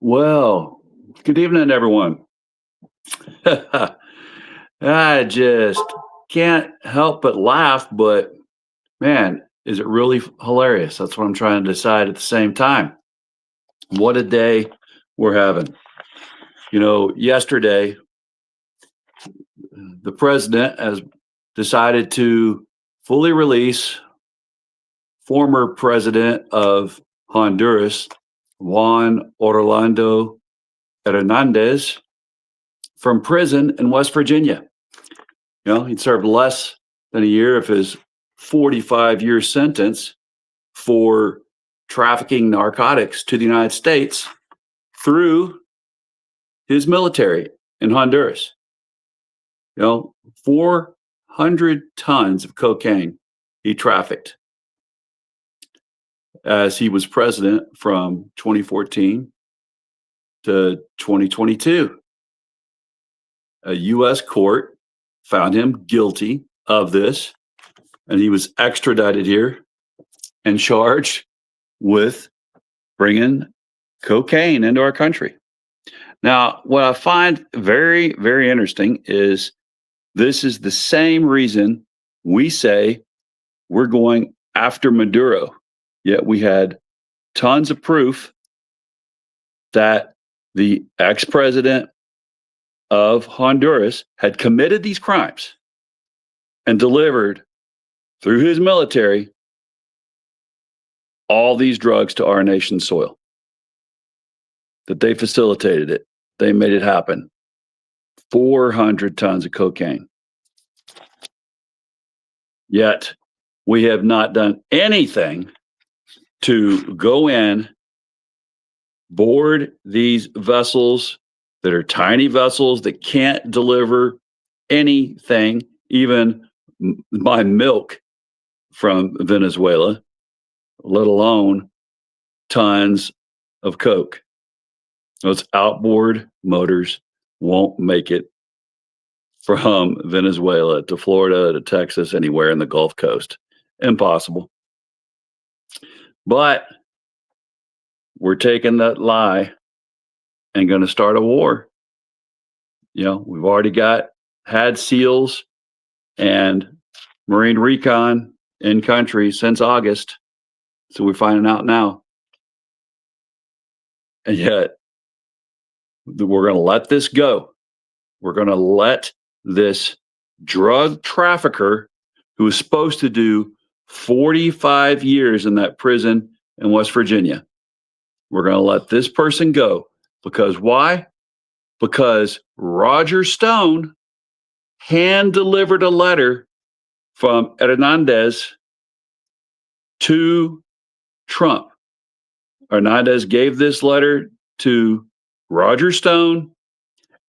Well, good evening, everyone. I just can't help but laugh, but man, is it really hilarious? That's what I'm trying to decide at the same time. What a day we're having. Yesterday, the president has decided to fully release former president of Honduras, Juan Orlando Hernandez, from prison in West Virginia. He'd served less than a year of his 45-year sentence for trafficking narcotics to the United States through his military in Honduras. 400 tons of cocaine he trafficked as he was president from 2014 to 2022. A U.S. court found him guilty of this, and he was extradited here and charged with bringing cocaine into our country. Now, what I find very, very interesting is this is the same reason we say we're going after Maduro, yet we had tons of proof that the ex-president of Honduras had committed these crimes and delivered through his military all these drugs to our nation's soil. That they facilitated it. They made it happen. 400 tons of cocaine. Yet we have not done anything to go in, board these vessels that are tiny vessels that can't deliver anything, even my milk from Venezuela, let alone tons of coke. Those outboard motors won't make it from Venezuela to Florida to Texas, anywhere in the Gulf Coast. Impossible. But we're taking that lie and going to start a war. We've already had SEALs and Marine Recon in country since August. So we're finding out now. And yet, we're going to let this go. We're going to let this drug trafficker, who was supposed to do 45 years in that prison in West Virginia, we're going to let this person go. Because why? Because Roger Stone hand-delivered a letter from Hernandez to Trump. Hernandez gave this letter to Roger Stone,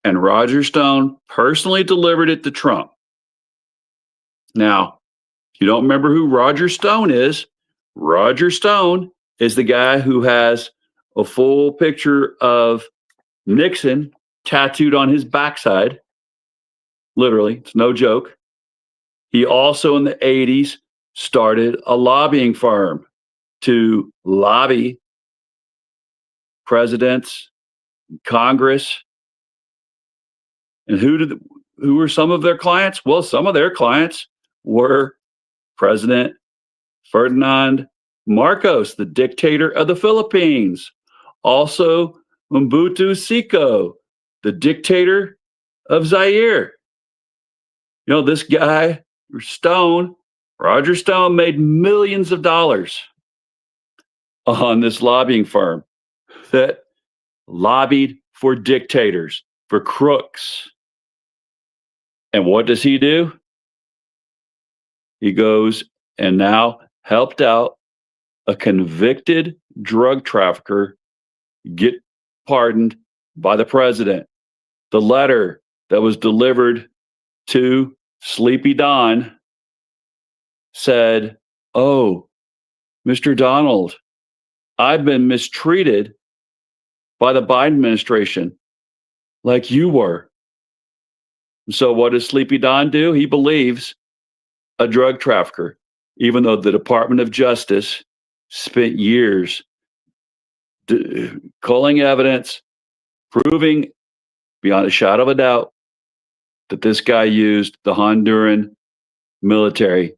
and Roger Stone personally delivered it to Trump. Now, if you don't remember who Roger Stone is the guy who has a full picture of Nixon tattooed on his backside. Literally, it's no joke. He also in the 80s started a lobbying firm to lobby presidents, Congress. And who were some of their clients? Well, some of their clients were President Ferdinand Marcos, the dictator of the Philippines. Also, Mobutu Seko, the dictator of Zaire. This guy, Roger Stone, made millions of dollars on this lobbying firm that lobbied for dictators, for crooks. And what does he do? He goes and now helped out a convicted drug trafficker get pardoned by the president. The letter that was delivered to Sleepy Don said, "Oh, Mr. Donald, I've been mistreated by the Biden administration like you were." So what does Sleepy Don do? He believes a drug trafficker, even though the Department of Justice spent years culling evidence, proving beyond a shadow of a doubt that this guy used the Honduran military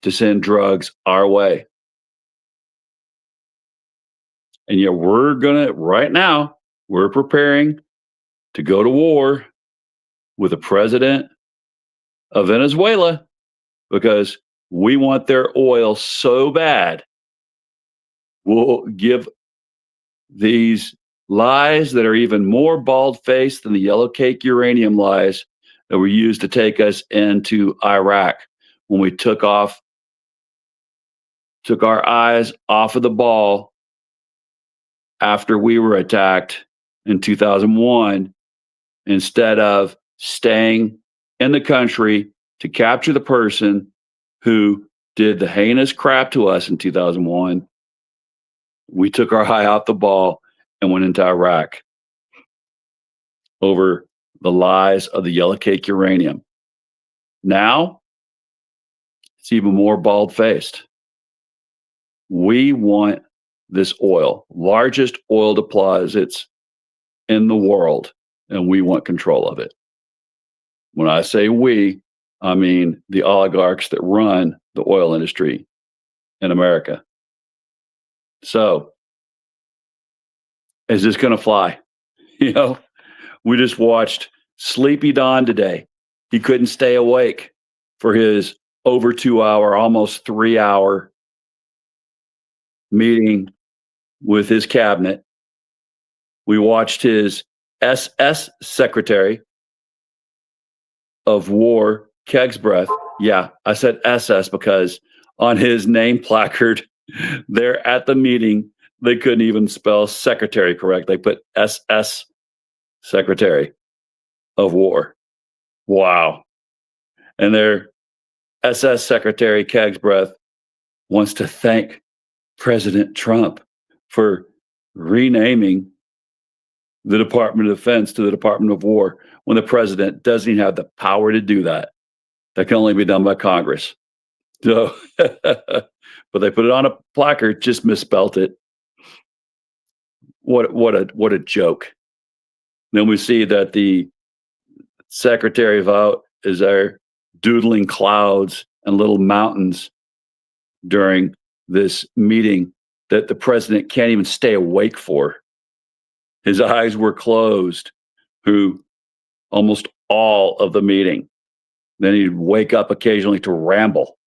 to send drugs our way. And yet right now, we're preparing to go to war with the president of Venezuela because we want their oil so bad. We'll give these lies that are even more bald-faced than the yellow cake uranium lies that were used to take us into Iraq when we took our eyes off of the ball after we were attacked in 2001 instead of staying in the country to capture the person who did the heinous crap to us in 2001. We took our eye off the ball and went into Iraq over the lies of the yellow cake uranium. Now, it's even more bald-faced. We want this oil, largest oil deposits in the world, and we want control of it. When I say we, I mean the oligarchs that run the oil industry in America. So, is this going to fly? You know, we just watched Sleepy Don today. He couldn't stay awake for his over 2-hour, almost 3-hour meeting with his cabinet. We watched his SSecretary of War, Kegs-Breath. Yeah, I said SS because on his name placard there at the meeting, they couldn't even spell secretary correct. They put SS Secretary of War. Wow. And their SS Secretary Kegs-Breath wants to thank President Trump for renaming the Department of Defense to the Department of War when the president doesn't even have the power to do that. That can only be done by Congress. So, but they put it on a placard, just misspelt it. What a joke. Then we see that the Secretary Vought is there doodling clouds and little mountains during this meeting that the president can't even stay awake for. His eyes were closed through almost all of the meeting. Then he'd wake up occasionally to ramble.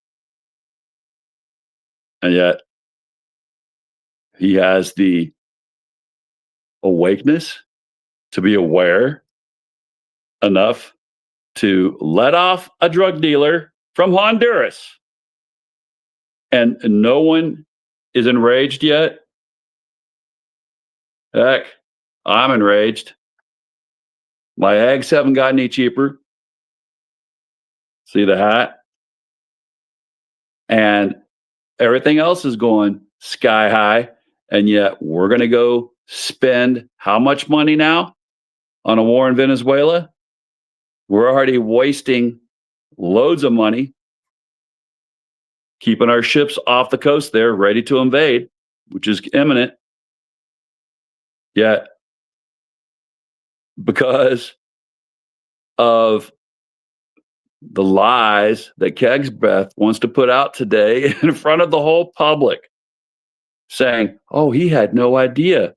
And yet he has the awakeness to be aware enough to let off a drug dealer from Honduras. And no one is enraged yet. Heck, I'm enraged. My eggs haven't gotten any cheaper. See the hat? And everything else is going sky high. And yet we're going to go spend how much money now on a war in Venezuela? We're already wasting loads of money keeping our ships off the coast there, ready to invade, which is imminent. Yet, because of the lies that Kegs-Breath wants to put out today in front of the whole public, saying, oh, he had no idea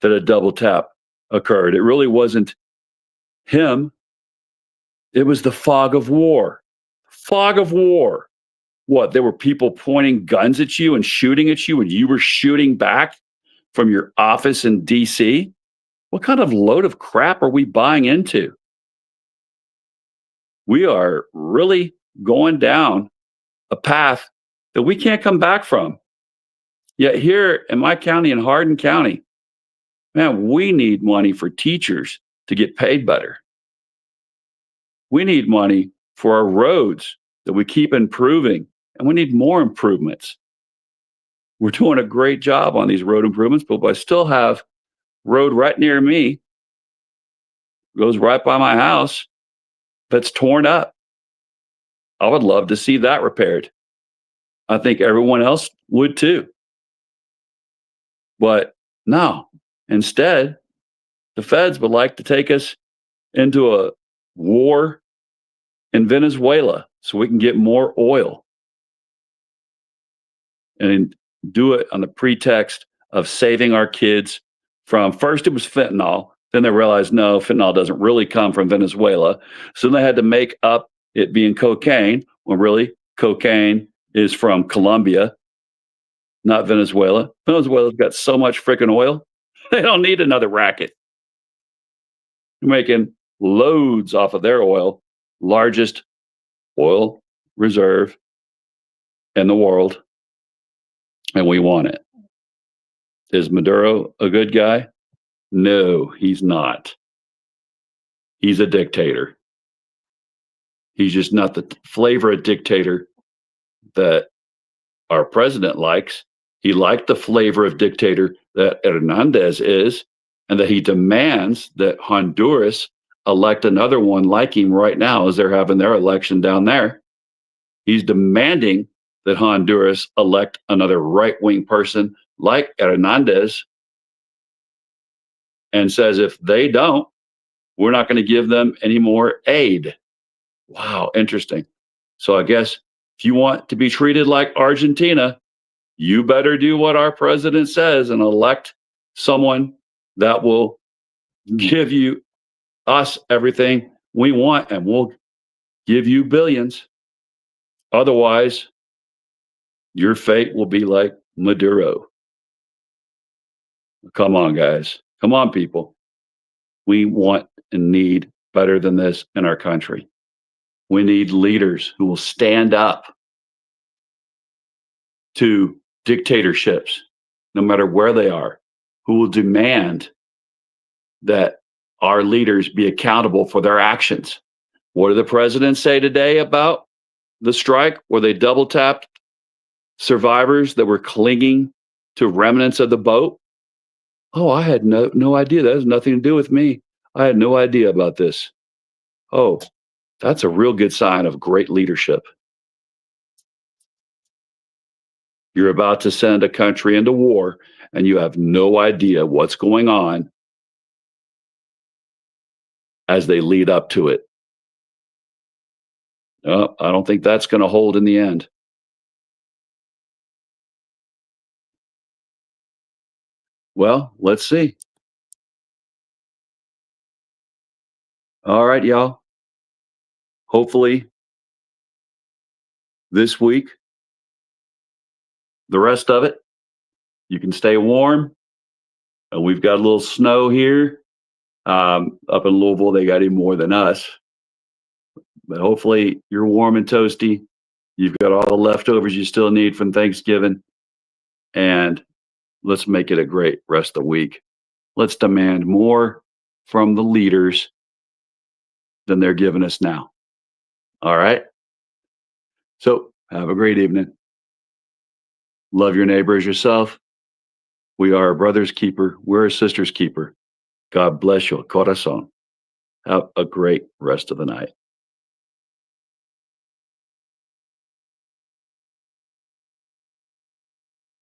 that a double tap occurred. It really wasn't him. It was the fog of war. Fog of war. What, there were people pointing guns at you and shooting at you and you were shooting back from your office in D.C.? What kind of load of crap are we buying into? We are really going down a path that we can't come back from. Yet here in my county, in Hardin County, man, we need money for teachers to get paid better. We need money for our roads that we keep improving, and we need more improvements. We're doing a great job on these road improvements, but I still have road right near me, goes right by my house, that's torn up. I would love to see that repaired. I think everyone else would too. But no, instead, the feds would like to take us into a war in Venezuela so we can get more oil and do it on the pretext of saving our kids from first it was fentanyl. Then they realized no, fentanyl doesn't really come from Venezuela. So they had to make up it being cocaine when really cocaine is from Colombia, not Venezuela. Venezuela's got so much freaking oil, they don't need another racket. They're making loads off of their oil, largest oil reserve in the world, and we want it. Is Maduro a good guy? No, he's not. He's a dictator. He's just not the flavor of dictator that our president likes. He liked the flavor of dictator that Hernandez is, and that he demands that Honduras elect another one like him right now as they're having their election down there. He's demanding that Honduras elect another right-wing person like Hernandez and says if they don't, we're not going to give them any more aid. Wow, interesting. So I guess if you want to be treated like Argentina, you better do what our president says and elect someone that will give you us everything we want and we'll give you billions. Otherwise, your fate will be like Maduro. Come on, guys. Come on, people. We want and need better than this in our country. We need leaders who will stand up to dictatorships, no matter where they are, who will demand that our leaders be accountable for their actions. What did the president say today about the strike where they double tapped survivors that were clinging to remnants of the boat? Oh, I had no idea. That has nothing to do with me. I had no idea about this. Oh, that's a real good sign of great leadership. You're about to send a country into war and you have no idea what's going on as they lead up to it. I don't think that's going to hold in the end. Well, let's see. All right, y'all. Hopefully this week, the rest of it, you can stay warm. We've got a little snow here. Up in Louisville, they got even more than us. But hopefully you're warm and toasty. You've got all the leftovers you still need from Thanksgiving. And let's make it a great rest of the week. Let's demand more from the leaders than they're giving us now. All right. So have a great evening. Love your neighbor as yourself. We are a brother's keeper. We're a sister's keeper. God bless you, corazón. Have a great rest of the night.